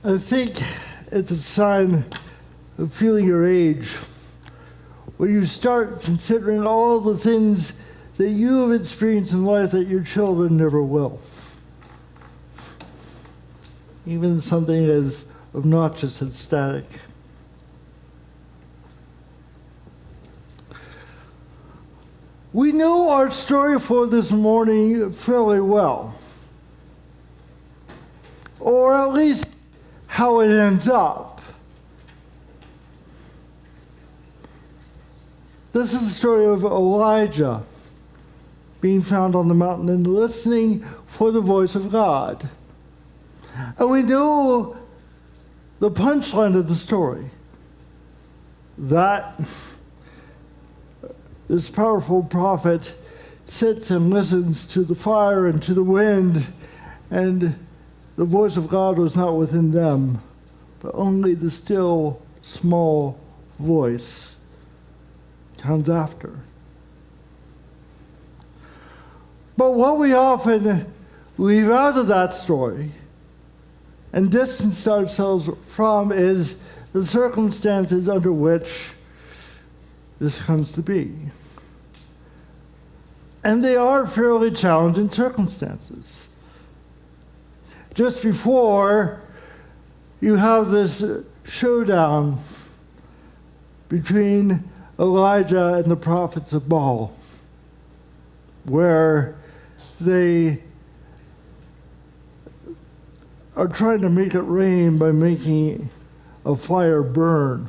I think it's a sign of feeling your age when you start considering all the things that you have experienced in life that your children never will. Even something as obnoxious as static. We know our story for this morning fairly well, or at least how it ends up. This is the story of Elijah being found on the mountain and listening for the voice of God. And we know the punchline of the story, that this powerful prophet sits and listens to the fire and to the wind, and the voice of God was not within them, but only the still, small voice comes after. But what we often leave out of that story and distance ourselves from is the circumstances under which this comes to be. And they are fairly challenging circumstances. Just before, you have this showdown between Elijah and the prophets of Baal, where they are trying to make it rain by making a fire burn.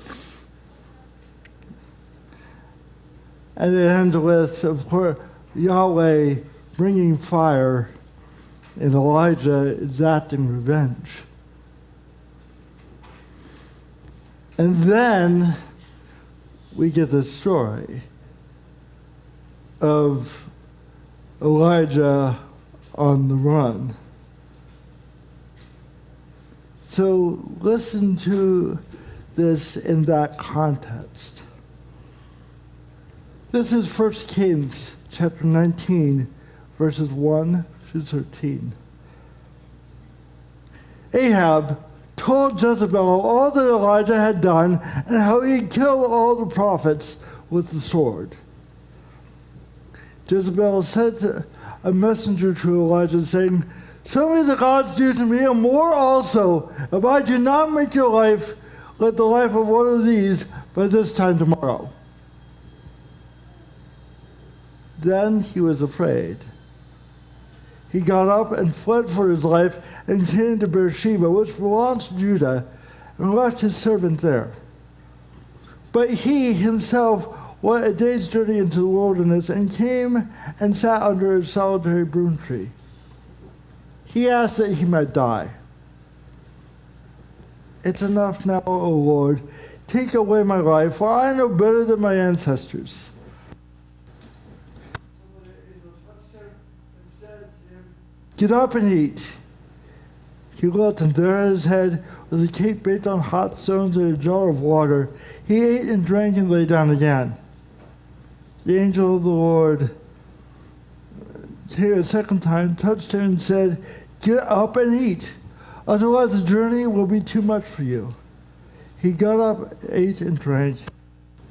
And it ends with, of course, Yahweh bringing fire, and Elijah exacting revenge. And then we get the story of Elijah on the run. So listen to this in that context. This is 1 Kings chapter 19, verses 1 through 13. Ahab told Jezebel all that Elijah had done and how he had killed all the prophets with the sword. Jezebel sent a messenger to Elijah saying, "So may the gods do to me and more also, if I do not make your life like the life of one of these by this time tomorrow." Then he was afraid. He got up and fled for his life and came to Beersheba, which belongs to Judah, and left his servant there. But he himself went a day's journey into the wilderness and came and sat under a solitary broom tree. He asked that he might die. "It's enough now, O Lord. Take away my life, for I know better than my ancestors." "Get up and eat." He looked, and there at his head was a cake baked on hot stones and a jar of water. He ate and drank and lay down again. The angel of the Lord came a second time, touched him, and said, "Get up and eat, otherwise the journey will be too much for you." He got up, ate, and drank.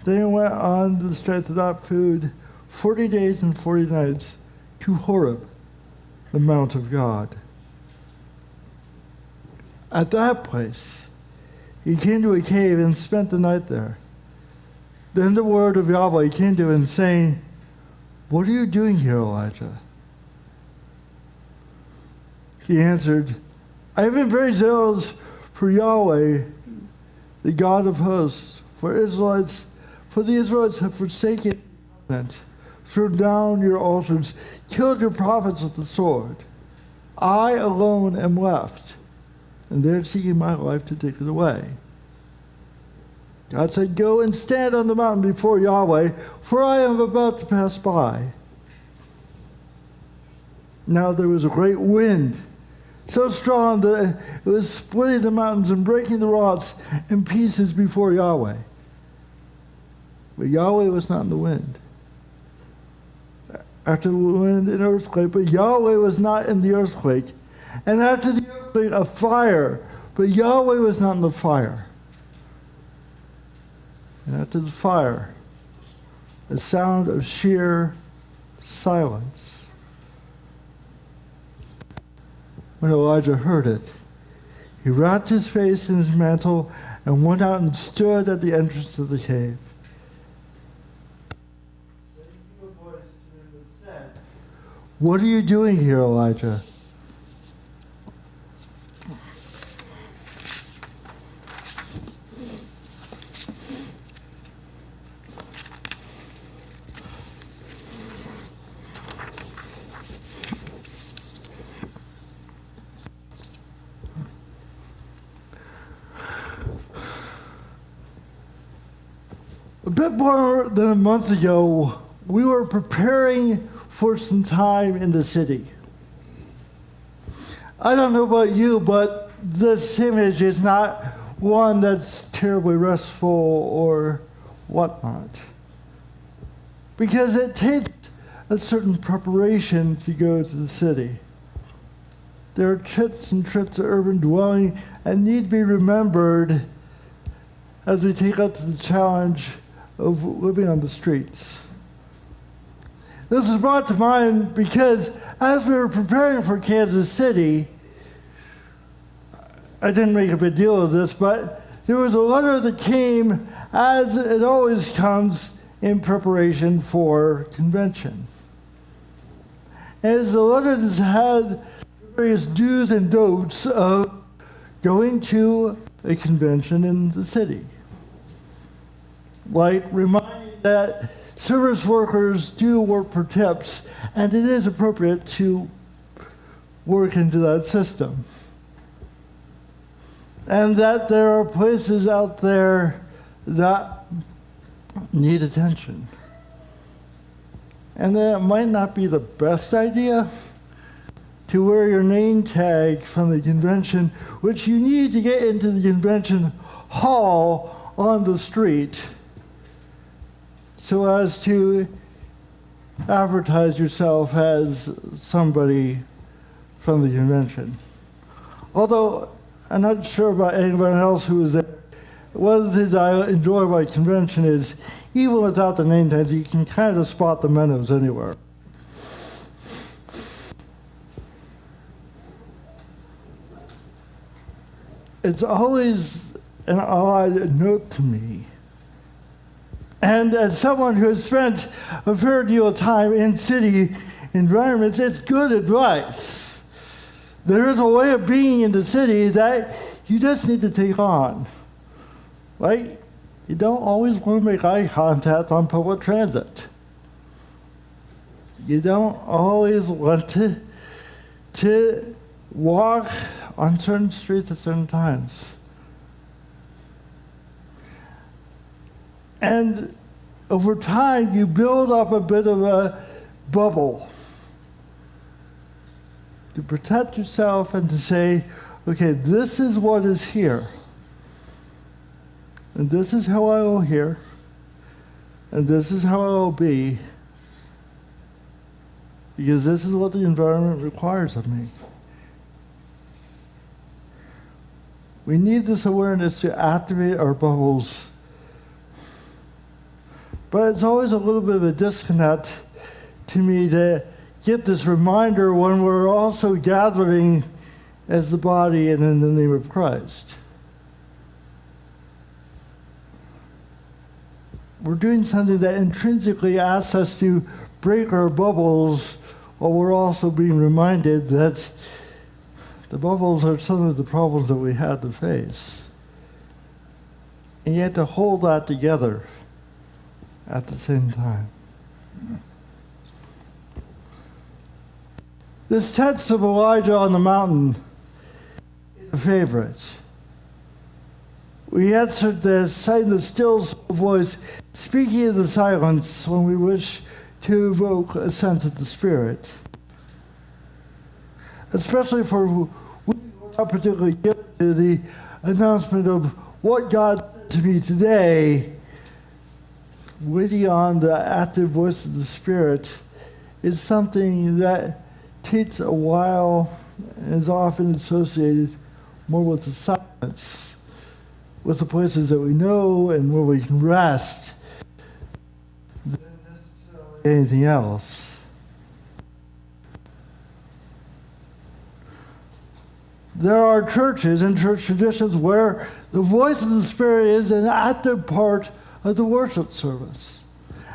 Then he went on the strength of that food 40 days and 40 nights to Horeb, the mount of God. At that place, he came to a cave and spent the night there. Then the word of Yahweh came to him, saying, "What are you doing here, Elijah?" He answered, "I have been very zealous for Yahweh, the God of hosts, for the Israelites have forsaken the covenant, thrown down your altars, killed your prophets with the sword. I alone am left, and they're seeking my life to take it away." God said, "Go and stand on the mountain before Yahweh, for I am about to pass by." Now there was a great wind, so strong that it was splitting the mountains and breaking the rocks in pieces before Yahweh. But Yahweh was not in the wind. After the wind, an earthquake, but Yahweh was not in the earthquake. And after the earthquake, a fire, But Yahweh was not in the fire. And after the fire, a sound of sheer silence. When Elijah heard it, he wrapped his face in his mantle and went out and stood at the entrance of the cave. Then he gave a voice to him and said, "What are you doing here, Elijah?" A bit more than a month ago, we were preparing for some time in the city. I don't know about you, but this image is not one that's terribly restful or whatnot. Because it takes a certain preparation to go to the city. There are trips and trips of urban dwelling that need to be remembered as we take up the challenge of living on the streets. This was brought to mind because as we were preparing for Kansas City, I didn't make a big deal of this, but there was a letter that came, as it always comes, in preparation for convention. And it's the letter that had various do's and don'ts of going to a convention in the city. Like reminding that service workers do work for tips, and it is appropriate to work into that system. And that there are places out there that need attention. And that it might not be the best idea to wear your name tag from the convention, which you need to get into the convention hall on the street, so as to advertise yourself as somebody from the convention. Although I'm not sure about anyone else who was there. One of the things I enjoy about convention is, even without the name tags, you can kind of spot the Mennos anywhere. It's always an odd note to me. And as someone who has spent a fair deal of time in city environments, it's good advice. There is a way of being in the city that you just need to take on. Right? You don't always want to make eye contact on public transit. You don't always want to walk on certain streets at certain times. And over time, you build up a bit of a bubble to protect yourself and to say, okay, this is what is here. And this is how I will hear. And this is how I will be. Because this is what the environment requires of me. We need this awareness to activate our bubbles. But it's always a little bit of a disconnect to me to get this reminder when we're also gathering as the body and in the name of Christ. We're doing something that intrinsically asks us to break our bubbles, while we're also being reminded that the bubbles are some of the problems that we had to face. And yet to hold that together at the same time. This text of Elijah on the mountain is a favorite. We answered this, saying the still voice, speaking in the silence when we wish to evoke a sense of the Spirit. Especially for who we were not particularly given to the announcement of what God said to me today, waiting on the active voice of the Spirit is something that takes a while and is often associated more with the silence with the places that we know and where we can rest than necessarily anything else. There are churches and church traditions where the voice of the Spirit is an active part of the worship service,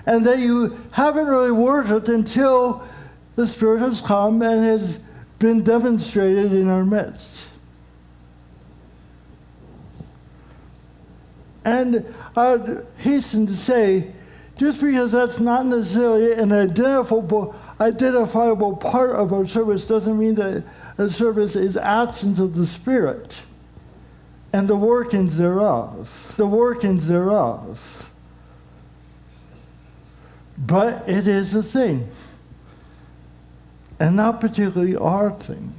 and that you haven't really worshiped until the Spirit has come and has been demonstrated in our midst. And I'd hasten to say, just because that's not necessarily an identifiable part of our service doesn't mean that a service is absent of the Spirit and the workings thereof. But it is a thing, and not particularly our thing.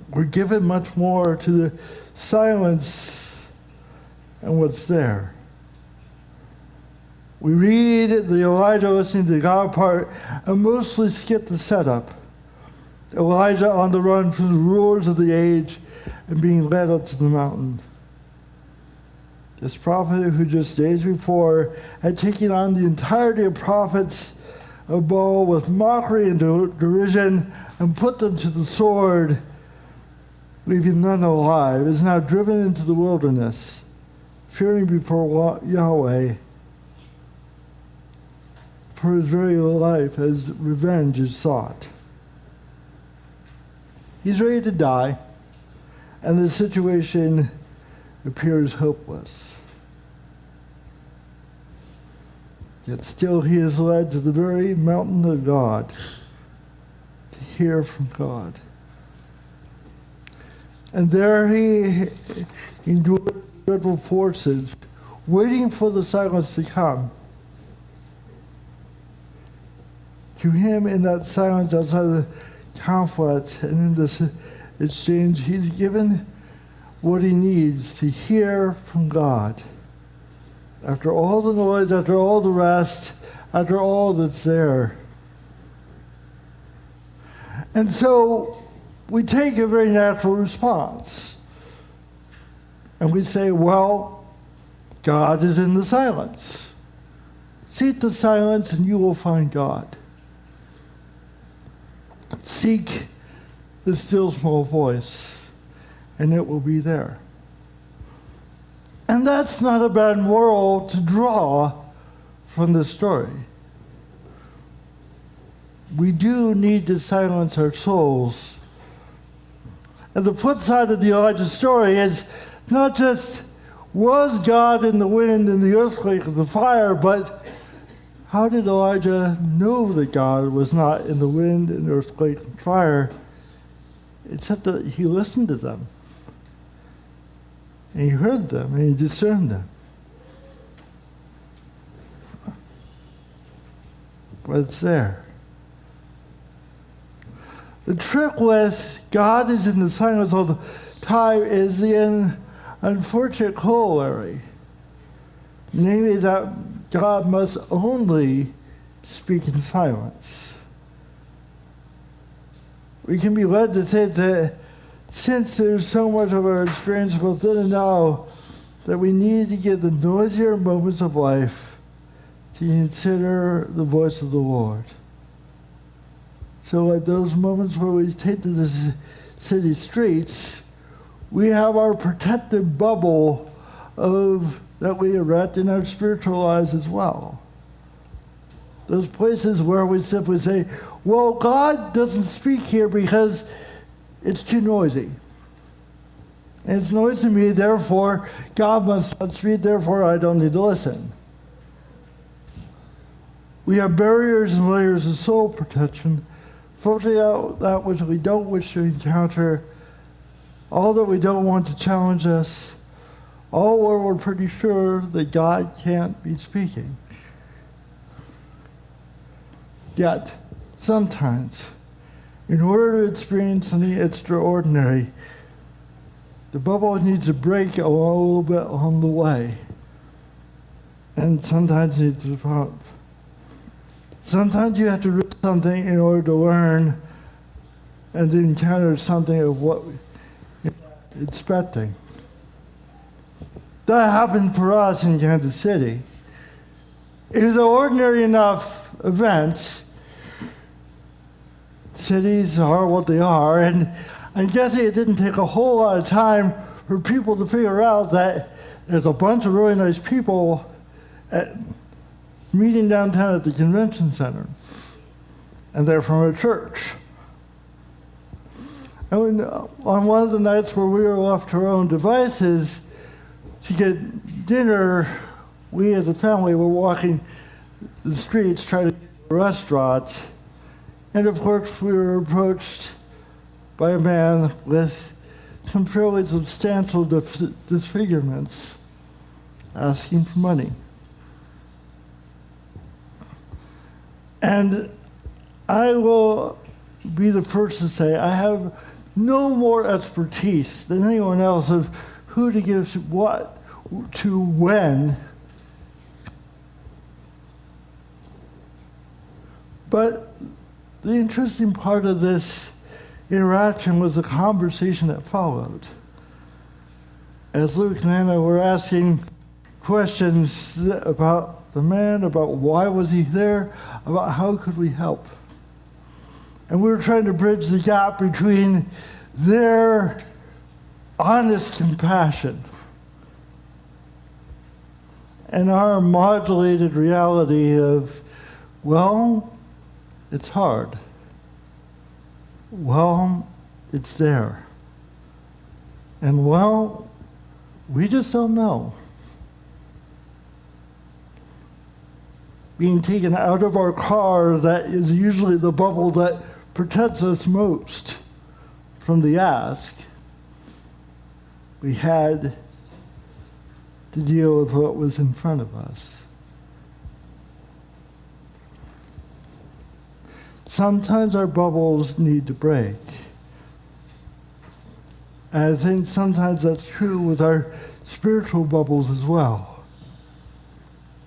We're given much more to the silence and what's there. We read the Elijah listening to God part and mostly skip the setup. Elijah on the run from the rulers of the age and being led up to the mountain. This prophet who just days before had taken on the entirety of prophets of Baal with mockery and derision and put them to the sword, leaving none alive, is now driven into the wilderness, fearing before Yahweh for his very life as revenge is sought. He's ready to die, and the situation appears hopeless. Yet still he is led to the very mountain of God to hear from God. And there he endures dreadful forces, waiting for the silence to come. To him, in that silence outside the conflict and in this exchange, he's given what he needs to hear from God. After all the noise, after all the rest, after all that's there. And so we take a very natural response. And we say, well, God is in the silence. Seek the silence and you will find God. Seek the still small voice, and it will be there. And that's not a bad moral to draw from this story. We do need to silence our souls. And the flip side of the Elijah story is not just was God in the wind and the earthquake and the fire, but how did Elijah know that God was not in the wind and earthquake and fire, except that he listened to them? And he heard them, and he discerned them. But it's there. The trick with God is in the silence all the time is the unfortunate corollary. Namely that God must only speak in silence. We can be led to think that since there's so much of our experience both then and now, that we need to get the noisier moments of life to consider the voice of the Lord. So at those moments where we take to the city streets, we have our protective bubble of that we erect in our spiritual lives as well. Those places where we simply say, well, God doesn't speak here because it's too noisy. And it's noisy to me, therefore, God must not speak, therefore I don't need to listen. We have barriers and layers of soul protection, filtering out that which we don't wish to encounter, all that we don't want to challenge us, all where we're pretty sure that God can't be speaking. Yet, sometimes, in order to experience something extraordinary, the bubble needs to break a little bit along the way. And sometimes needs to pop. Sometimes you have to risk something in order to learn and to encounter something of what expecting. That happened for us in Kansas City. It was an ordinary enough event. Cities are what they are, and I'm guessing it didn't take a whole lot of time for people to figure out that there's a bunch of really nice people meeting downtown at the convention center, and they're from a church. And on one of the nights where we were left to our own devices to get dinner, we as a family were walking the streets trying to get to a restaurant, and of course we were approached by a man with some fairly substantial disfigurements, asking for money. And I will be the first to say I have no more expertise than anyone else of who to give to what to when. But the interesting part of this interaction was the conversation that followed. As Luke and Anna were asking questions about the man, about why was he there, about how could we help. And we were trying to bridge the gap between their honest compassion and our modulated reality of, well, it's hard. Well, it's there. And well, we just don't know. Being taken out of our car, that is usually the bubble that protects us most from the ask. We had to deal with what was in front of us. Sometimes our bubbles need to break. And I think sometimes that's true with our spiritual bubbles as well.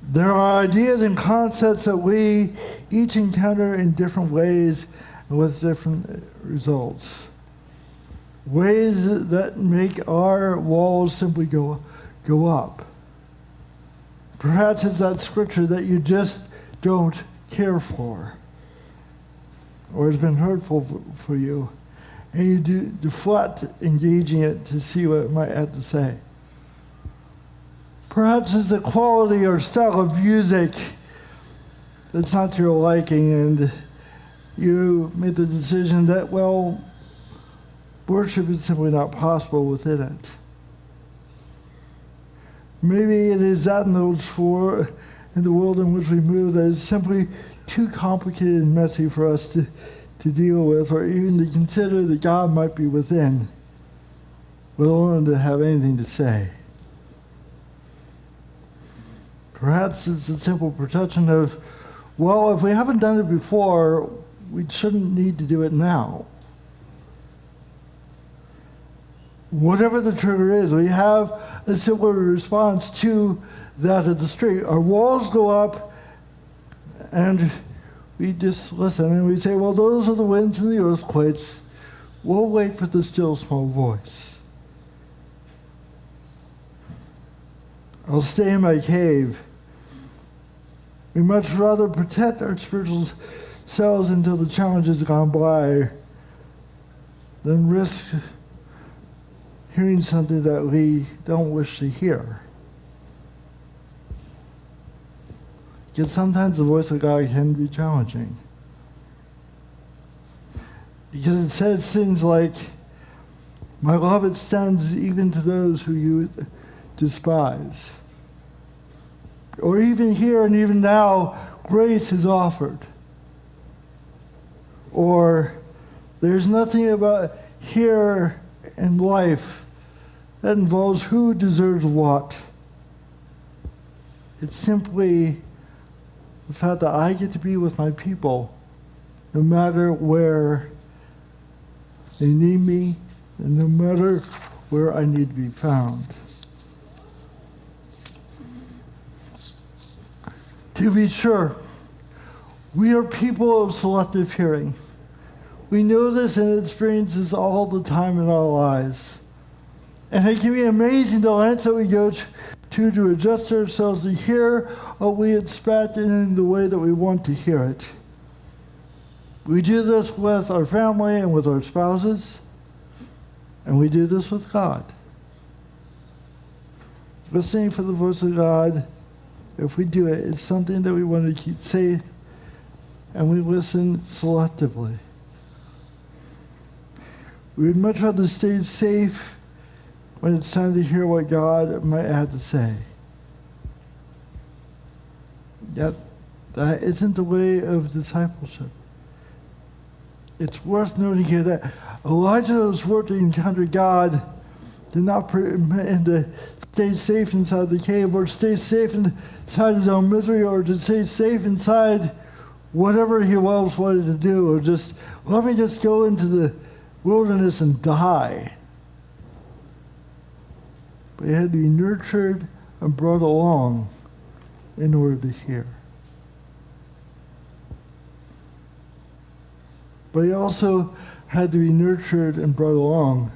There are ideas and concepts that we each encounter in different ways and with different results. Ways that make our walls simply go up. Perhaps it's that scripture that you just don't care for, or has been hurtful for you, and you deflect engaging it to see what it might have to say. Perhaps it's the quality or style of music that's not to your liking, and you made the decision that, well, worship is simply not possible within it. Maybe it is that in the world in which we move that is simply too complicated and messy for us to deal with, or even to consider that God might be within, let alone to have anything to say. Perhaps it's a simple protection of, well, if we haven't done it before, we shouldn't need to do it now. Whatever the trigger is, we have a similar response to that of the street. Our walls go up, and we just listen, and we say, well, those are the winds and the earthquakes. We'll wait for the still small voice. I'll stay in my cave. We much rather protect our spiritual selves until the challenge has gone by than risk hearing something that we don't wish to hear. Because sometimes the voice of God can be challenging. Because it says things like, my love extends even to those who you despise. Or even here and even now, grace is offered. Or there's nothing about here in life that involves who deserves what. It's simply the fact that I get to be with my people no matter where they need me and no matter where I need to be found. To be sure, we are people of selective hearing. We know this and experience this all the time in our lives. And it can be amazing the lengths that we go to adjust ourselves to hear what we expect and in the way that we want to hear it. We do this with our family and with our spouses, and we do this with God. Listening for the voice of God, if we do it, it's something that we want to keep safe, and we listen selectively. We would much rather stay safe when it's time to hear what God might have to say. Yet, that isn't the way of discipleship. It's worth noting here that Elijah's work to encounter God did not permit him to stay safe inside the cave or stay safe inside his own misery or to stay safe inside whatever he else wanted to do or just, let me just go into the wilderness and die. But he had to be nurtured and brought along in order to hear. But he also had to be nurtured and brought along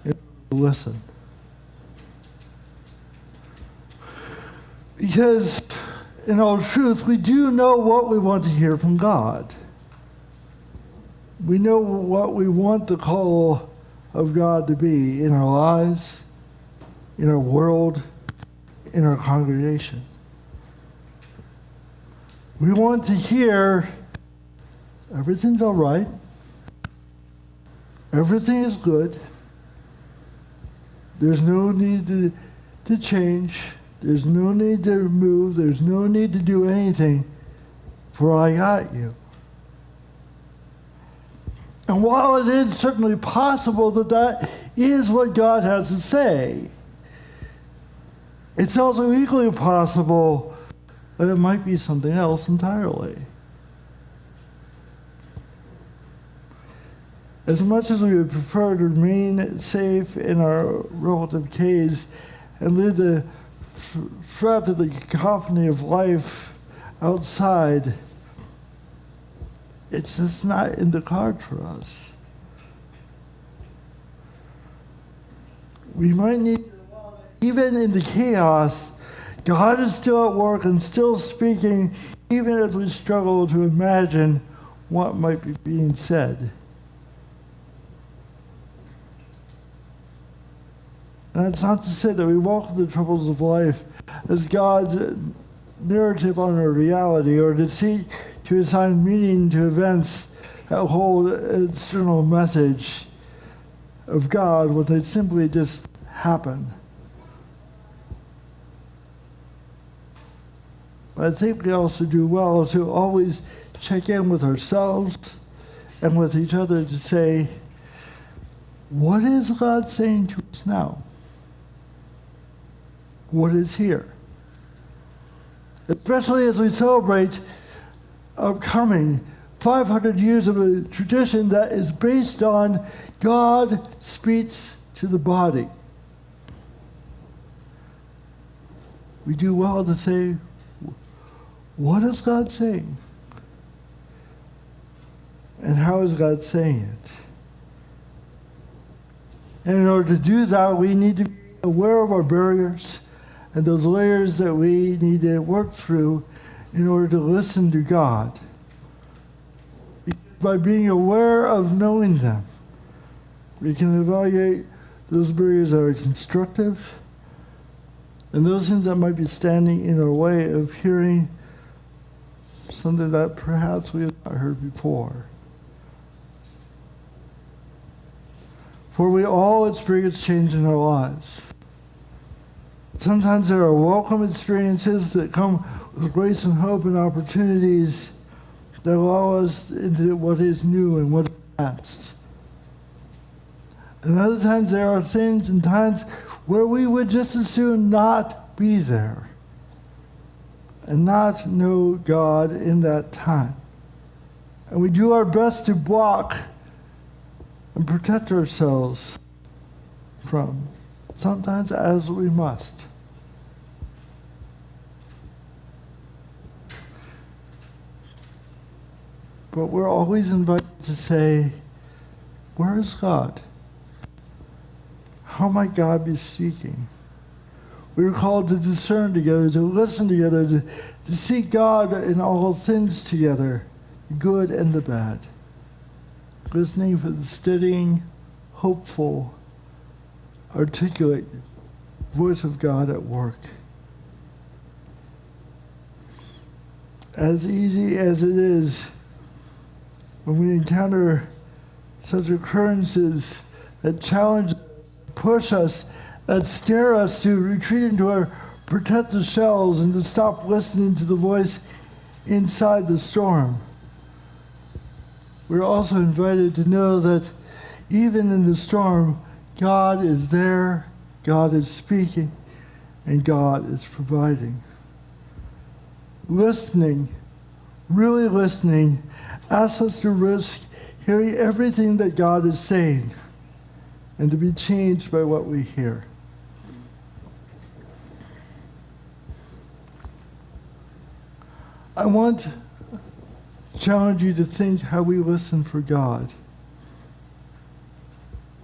in order to listen. Because, in all truth, we do know what we want to hear from God. We know what we want the call of God to be in our lives, in our world, in our congregation. We want to hear, everything's all right, everything is good, there's no need to change, there's no need to move, there's no need to do anything, for I got you. And while it is certainly possible that that is what God has to say, it's also equally possible that it might be something else entirely. As much as we would prefer to remain safe in our relative caves and live the threat of the cacophony of life outside, it's just not in the cards for us. We might need, even in the chaos, God is still at work and still speaking, even as we struggle to imagine what might be being said. And that's not to say that we welcome the troubles of life as God's narrative on our reality, or to seek to assign meaning to events that hold an external message of God when they simply just happen. But I think we also do well to always check in with ourselves and with each other to say, what is God saying to us now? What is here? Especially as we celebrate upcoming 500 years of a tradition that is based on God speaks to the body. We do well to say, what is God saying? And how is God saying it? And in order to do that, we need to be aware of our barriers and those layers that we need to work through in order to listen to God. Because by being aware of knowing them, we can evaluate those barriers that are constructive and those things that might be standing in our way of hearing something that perhaps we have not heard before. For we all experience change in our lives. Sometimes there are welcome experiences that come with grace and hope and opportunities that allow us into what is new and what is past. And other times there are things and times where we would just as soon not be there and not know God in that time. And we do our best to block and protect ourselves from, sometimes as we must. But we're always invited to say, where is God? how might God be speaking? We are called to discern together, to listen together, to seek God in all things together, the good and the bad. Listening for the steadying, hopeful, articulate voice of God at work. As easy as it is when we encounter such occurrences that challenge, push us, that scare us to retreat into our protective shells and to stop listening to the voice inside the storm. We're also invited to know that even in the storm, God is there, God is speaking, and God is providing. Listening, really listening, asks us to risk hearing everything that God is saying and to be changed by what we hear. I want to challenge you to think how we listen for God.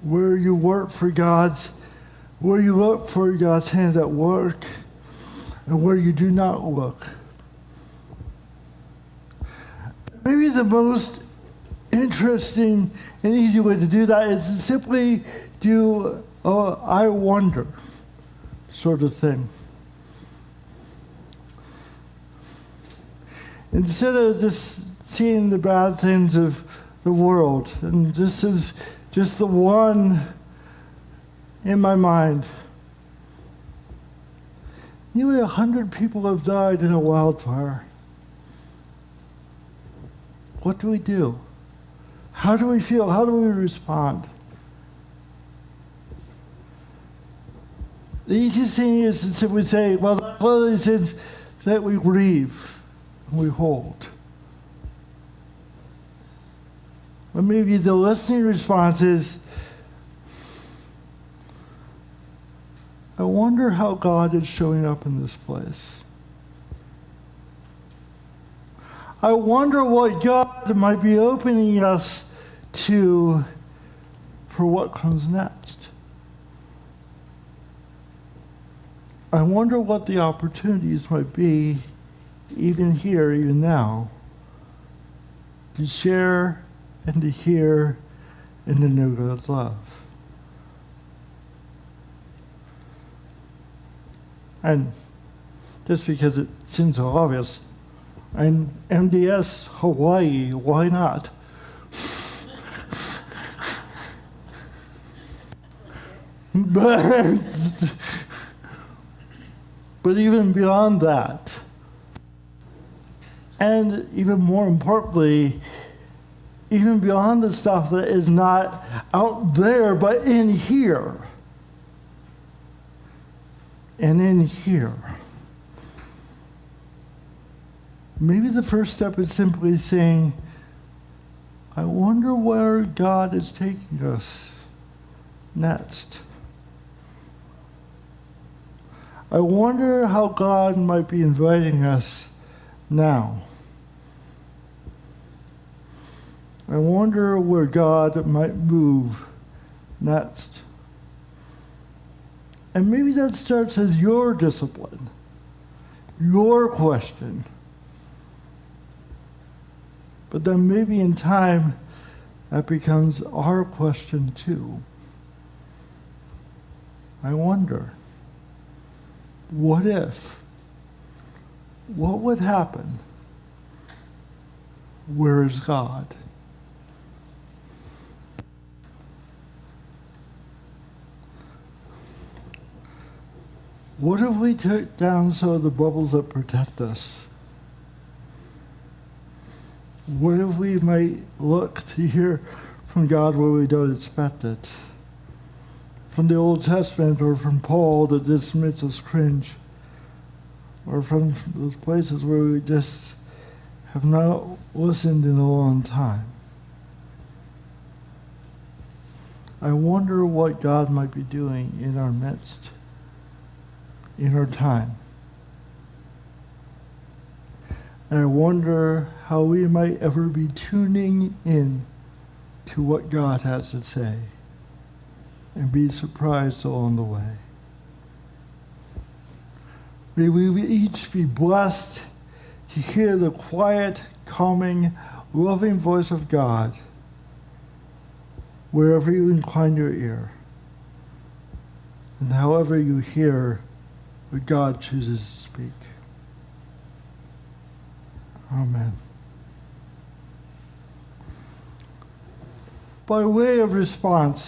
Where you work for where you look for God's hands at work, and where you do not look. Maybe the most interesting and easy way to do that is to simply do I wonder sort of thing. Instead of just seeing the bad things of the world, and this is just the one in my mind. Nearly 100 people have died in a wildfire. What do we do? How do we feel? How do we respond? The easiest thing is to simply say, well, that's one of these things that we grieve and we hold. But maybe the listening response is, I wonder how God is showing up in this place. I wonder what God might be opening us to for what comes next. I wonder what the opportunities might be, even here, even now, to share and to hear and to know God's love. And just because it seems so obvious, and MDS Hawaii, why not? But even beyond that, and even more importantly, even beyond the stuff that is not out there, but in here, and in here. Maybe the first step is simply saying, I wonder where God is taking us next. I wonder how God might be inviting us now. I wonder where God might move next. And maybe that starts as your discipline, your question. But then maybe in time, that becomes our question too. I wonder, what if? What would happen? Where is God? What if we took down some of the bubbles that protect us? What if we might look to hear from God where we don't expect it? From the Old Testament or from Paul that just makes us cringe? Or from those places where we just have not listened in a long time? I wonder what God might be doing in our midst, in our time. And I wonder how we might ever be tuning in to what God has to say. and be surprised along the way. May we each be blessed to hear the quiet, calming, loving voice of God wherever you incline your ear, and however you hear what God chooses to speak. Amen. By way of response,